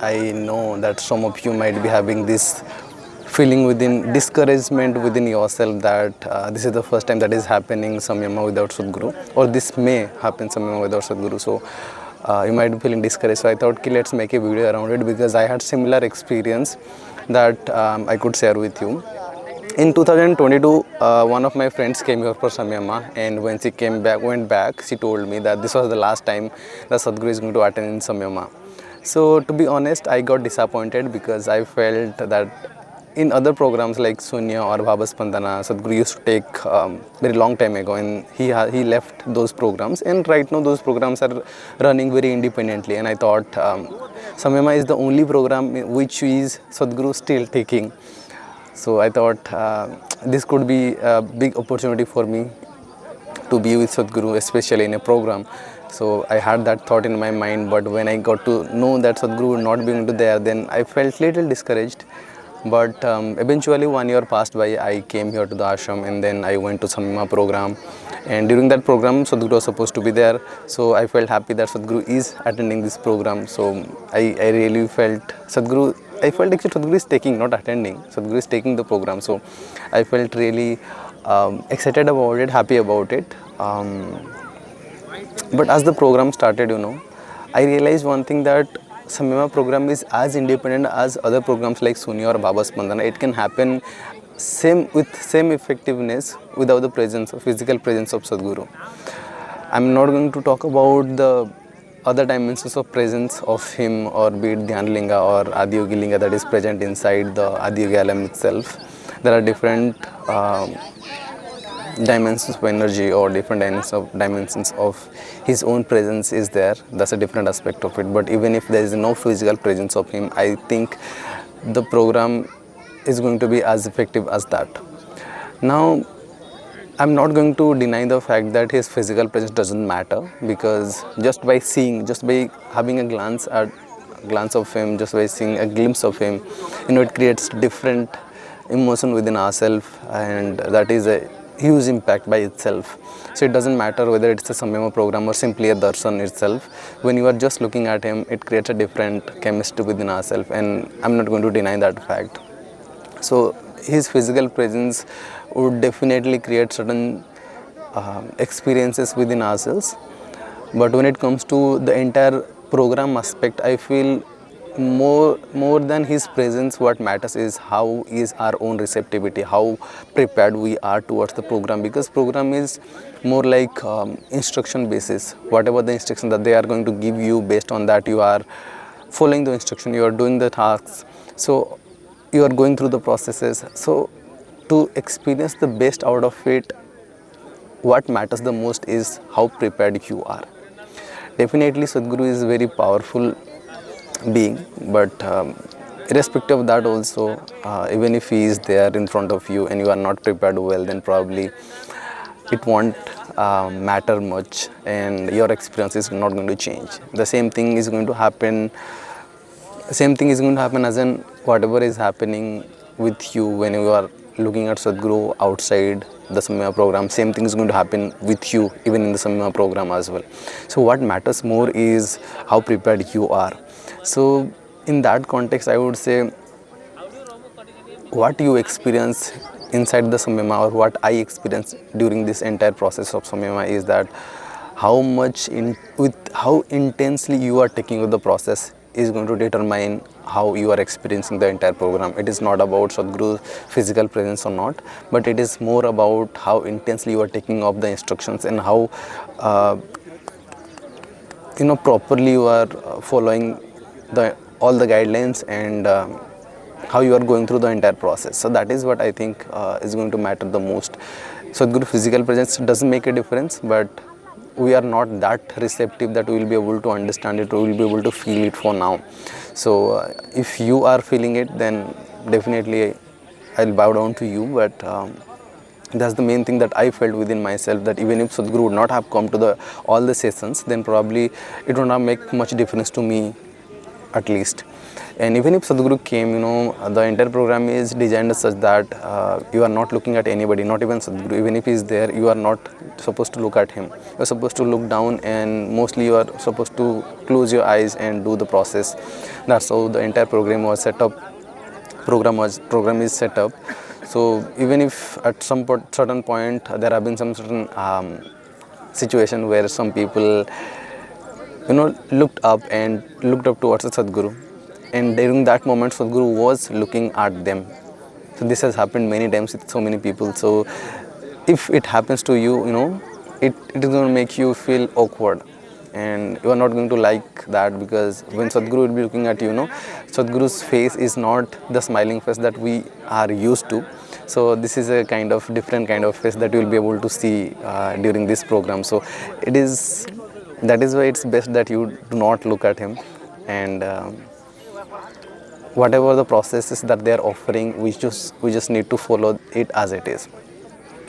I know that some of you might be having this feeling within discouragement within yourself that this is the first time that is happening Samyama without Sadhguru, or this may happen Samyama without Sadhguru. So you might be feeling discouraged. So I thought, okay, let's make a video around it because I had similar experience that I could share with you. In 2022, one of my friends came here for Samyama, and when she went back, she told me that this was the last time the Sadhguru is going to attend in Samyama. So to be honest, I got disappointed because I felt that in other programs like Shoonya or Bhabaspandana, Sadhguru used to take very long time ago, and he left those programs. And right now, those programs are running very independently. And I thought Samyama is the only program which is Sadhguru still taking. So I thought this could be a big opportunity for me to be with Sadhguru, especially in a program. So I had that thought in my mind, but when I got to know that Sadhguru would not be going to there, then I felt little discouraged. But eventually 1 year passed by, I came here to the ashram, and then I went to Samyama program. And during that program, Sadhguru was supposed to be there. So I felt happy that Sadhguru is attending this program. So I really felt I felt actually Sadhguru is taking, not attending. Sadhguru is taking the program. So I felt really excited about it, happy about it. But as the program started, I realized one thing, that Samyama program is as independent as other programs like Sunya or Baba Spandana. It can happen with same effectiveness without the physical presence of Sadhguru. I'm not going to talk about the other dimensions of presence of him, or be it Dhyan Linga or Adiyogi Linga that is present inside the Adiyogi alam itself. There are different dimensions of energy, or different dimensions of his own presence is there. That's a different aspect of it. But even if there is no physical presence of him, I think the program is going to be as effective as that. Now, I'm not going to deny the fact that his physical presence doesn't matter, because just by having a glance of him, just by seeing a glimpse of him, it creates different emotion within ourselves, and that is a huge impact by itself. So it doesn't matter whether it's a Samyama program or simply a darshan itself. When you are just looking at him, it creates a different chemistry within ourselves, and I'm not going to deny that fact. So his physical presence would definitely create certain experiences within ourselves. But when it comes to the entire program aspect, I feel more than his presence, what matters is how is our own receptivity, how prepared we are towards the program, because program is more like instruction basis. Whatever the instruction that they are going to give you, based on that you are following the instruction, you are doing the tasks, so you are going through the processes. So to experience the best out of it, what matters the most is how prepared you are. Definitely Sadhguru is a very powerful being, but irrespective of that also, even if he is there in front of you and you are not prepared well, then probably it won't matter much, and your experience is not going to change. The same thing is going to happen as in whatever is happening with you when you are looking at Sadhguru outside the Samyama program. Same thing is going to happen with you even in the Samyama program as well. So what matters more is how prepared you are. So in that context, I would say what you experience inside the Samyama, or what I experienced during this entire process of Samyama, is that how intensely you are taking with the process is going to determine how you are experiencing the entire program. It is not about Sadhguru's physical presence or not, but it is more about how intensely you are taking up the instructions, and how properly you are following all the guidelines, and how you are going through the entire process. So that is what I think is going to matter the most. Sadhguru physical presence doesn't make a difference, but we are not that receptive that we will be able to understand it, or we will be able to feel it for now. So if you are feeling it, then definitely I'll bow down to you. But that's the main thing that I felt within myself, that even if Sadhguru would not have come to all the sessions, then probably it would not make much difference to me at least. And even if Sadhguru came, the entire program is designed such that you are not looking at anybody, not even Sadhguru. Even if he is there, you are not supposed to look at him. You are supposed to look down, and mostly you are supposed to close your eyes and do the process. That's how the entire program was set up. Program is set up. So even if at some certain point there have been some certain situation where some people looked up towards the Sadhguru, and during that moment Sadhguru was looking at them. So this has happened many times with so many people. So if it happens to you, it is going to make you feel awkward, and you are not going to like that, because when Sadhguru will be looking at you, Sadhguru's face is not the smiling face that we are used to. So this is a kind of different kind of face that you will be able to see during this program. So that is why it's best that you do not look at him, and whatever the processes that they are offering, we just need to follow it as it is.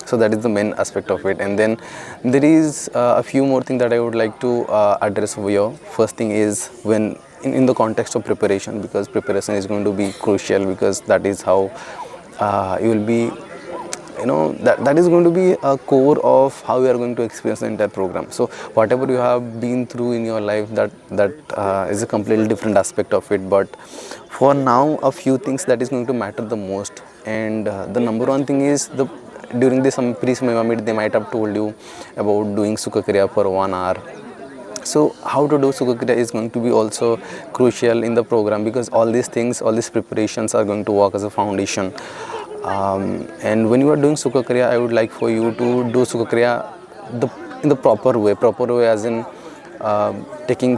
So that is the main aspect of it. And then there is a few more things that I would like to address over here. First thing is, when in the context of preparation, because preparation is going to be crucial, because that is how you will be, that is going to be a core of how you are going to experience the entire program. So whatever you have been through in your life, that is a completely different aspect of it. But for now, a few things that is going to matter the most, and the number one thing is, during this pre-Samyama meet, they might have told you about doing Sukha Kriya for 1 hour. So how to do Sukha Kriya is going to be also crucial in the program, because all these things, all these preparations are going to work as a foundation. And when you are doing Sukha Kriya, I would like for you to do Sukha Kriya in the proper way as in taking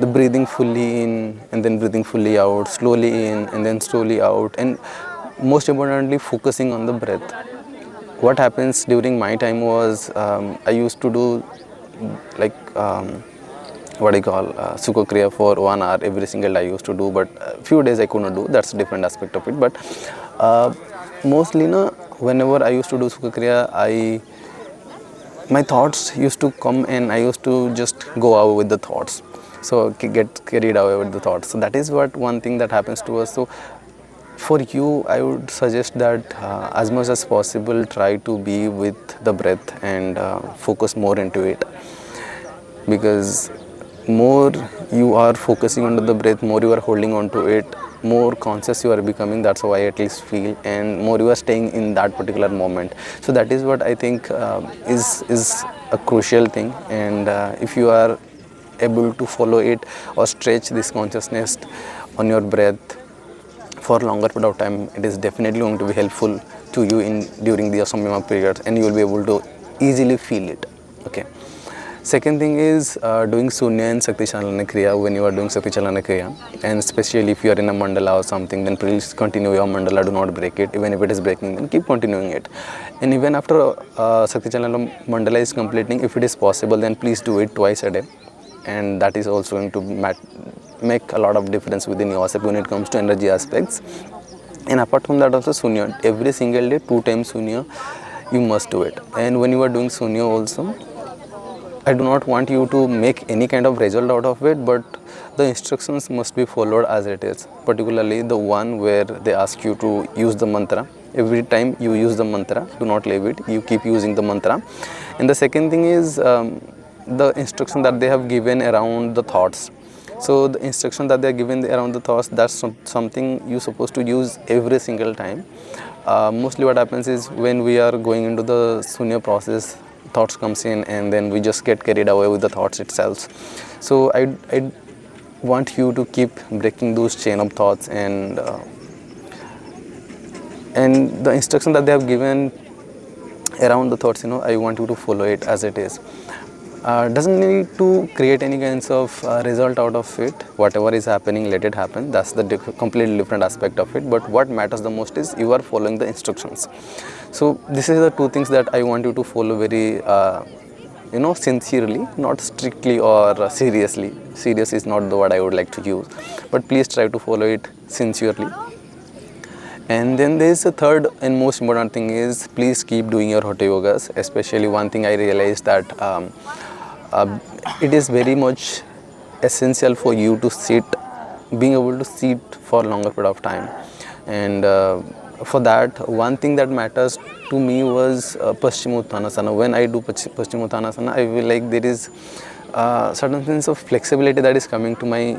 the breathing fully in and then breathing fully out, slowly in and then slowly out, and most importantly focusing on the breath. What happens during my time was, I used to do like Sukha Kriya for 1 hour every single day I used to do, but a few days I could not do. That's a different aspect of it. But mostly whenever I used to do Sukha Kriya, my thoughts used to come and I used to just go away with the thoughts. So get carried away with the thoughts. So that is one thing that happens to us. So for you, I would suggest that as much as possible, try to be with the breath and focus more into it, because more you are focusing on the breath, more you are holding on to it, more conscious you are becoming. That's how I at least feel, and more you are staying in that particular moment. So that is what I think is a crucial thing. And if you are able to follow it or stretch this consciousness on your breath for longer period of time, it is definitely going to be helpful to you during the Samyama period, and you will be able to easily feel it. Okay. Second thing is doing Shoonya and Sakthichalana Kriya when you are doing Sakthichalana Kriya, and especially if you are in a mandala or something, then please continue your mandala, do not break it. Even if it is breaking, then keep continuing it. And even after Sakthichalana mandala is completing, if it is possible, then please do it twice a day, and that is also going to make a lot of difference within yourself when it comes to energy aspects. And apart from that also, Shoonya, every single day 2 times Shoonya, you must do it. And when you are doing Shoonya also, I do not want you to make any kind of result out of it, but the instructions must be followed as it is, particularly the one where they ask you to use the mantra. Every time you use the mantra, do not leave it, you keep using the mantra. And the second thing is the instruction that they have given around the thoughts. So the instruction that they are given around the thoughts, that's something you're supposed to use every single time. Mostly what happens is, when we are going into the Shoonya process, thoughts comes in and then we just get carried away with the thoughts itself. So I want you to keep breaking those chain of thoughts, and the instruction that they have given around the thoughts, I want you to follow it as it is. Doesn't need to create any kinds of result out of it. Whatever is happening, let it happen. That's the completely different aspect of it. But what matters the most is you are following the instructions. So this is the 2 things that I want you to follow very sincerely, not strictly or seriously. Serious is not the word I would like to use, but please try to follow it sincerely. And then there is a third and most important thing is, please keep doing your Hathayogas. Especially one thing I realized that it is very much essential for you to sit being able to sit for longer period of time. And for that, one thing that matters to me was Paschimottanasana. When I do Paschimottanasana, I feel like there is certain sense of flexibility that is coming to my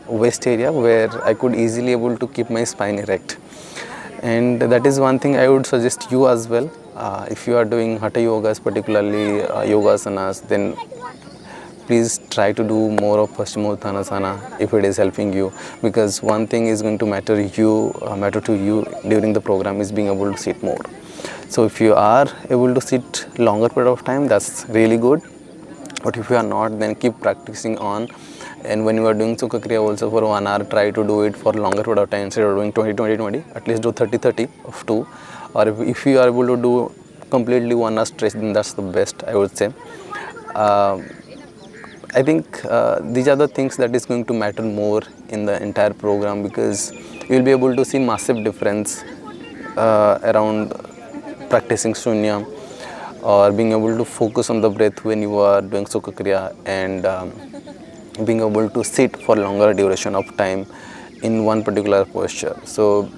waist area, where I could easily able to keep my spine erect. And that is one thing I would suggest you as well. If you are doing Hatha Yogas, particularly Yogasanas, then please try to do more of Paschimottanasana if it is helping you, because one thing is going to matter to you during the program is being able to sit more. So if you are able to sit longer period of time, that's really good. But if you are not, then keep practicing on. And when you are doing Sukha Kriya also for 1 hour, try to do it for longer period of time. Instead of doing 20-20-20, at least do 30-30 of 2. Or if you are able to do completely 1 hour stretch, then that's the best, I would say. I think these are the things that is going to matter more in the entire program, because you will be able to see massive difference around practicing Shoonya, or being able to focus on the breath when you are doing Sukha Kriya, and being able to sit for longer duration of time in one particular posture. So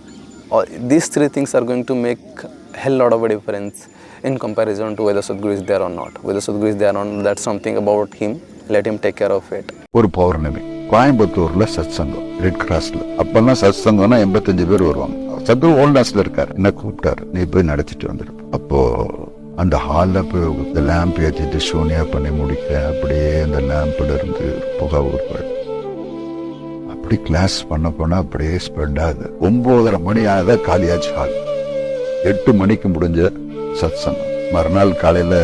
these three things are going to make a hell lot of a difference in comparison to whether Sadhguru is there or not. Whether Sadhguru is there or not, that's something about him. Let him take care of it. ஒரு பௌர்ணமி கோயம்புத்தூர்ல சத்சங்கம் red கிராஸ்ல. அப்பெல்லாம் சத்சங்கம்னா 85 பேர் வருவாங்க. சத்குரு ஓல்டாஸ்ல இருக்காரு. என்ன கூப்பிட்டாரு, நீ போய் நடத்திட்டு வந்துரு. அப்போ அந்த ஹால்ல போய் இந்த லேம்ப் ஏற்றிட்டு ஷூன்யா பண்ணி முடிக்க, அப்படியே அந்த லேம்ப்ல இருந்து புகை ஊறுவாள். அப்படி கிளாஸ் பண்ண போனா அப்படியே ஸ்ப்ரெட் ஆகுது. 9:30 மணி ஆகுத காலியாச்சு ஹால். 8 மணிக்கு முடிஞ்ச சத்சங்கம். மறுநாள் காலையில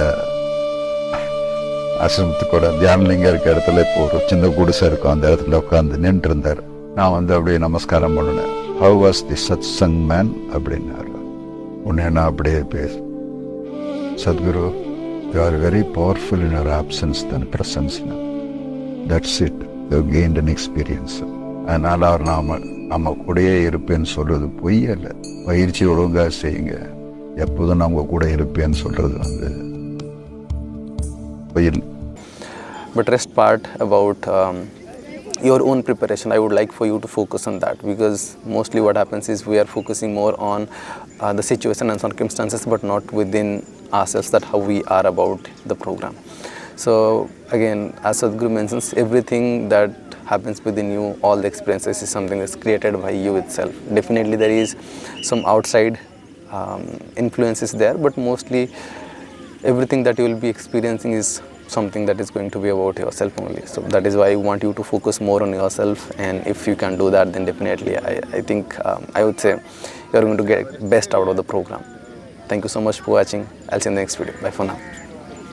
ஆசிரமத்துக்கூட தியானலிங்கம் இருக்க இடத்துல இப்போ ஒரு சின்ன குடிசை இருக்கும், அந்த இடத்துல உட்காந்து நின்று இருந்தார். நான் வந்து அப்படியே நமஸ்காரம் பண்ணினேன். ஹவ் வாஸ் தி சத் சங் மேன் அப்படின்னாரு. உடனே நான் அப்படியே பேச, Sadhguru, you are very powerful in your absence than presence. That's it. You have gained an experience. அதனால அவர் நம்ம கூடயே இருப்பேன்னு சொல்றது பொய் அல்ல. பயிற்சி ஒழுங்கா செய்யுங்க, எப்போதும் நான் உங்க கூட இருப்பேன்னு சொல்றது வந்து பொய். But rest part about your own preparation, I would like for you to focus on that, because mostly what happens is we are focusing more on the situation and circumstances, but not within ourselves, that how we are about the program. So again, as Sadhguru mentions, everything that happens within you, all the experiences, is something that's created by you itself. Definitely there is some outside influences there, but mostly everything that you will be experiencing is something that is going to be about yourself only. So that is why I want you to focus more on yourself, and if you can do that, then definitely I think I would say you are going to get best out of the program. Thank you so much for watching. I'll see you in the next video. Bye for now.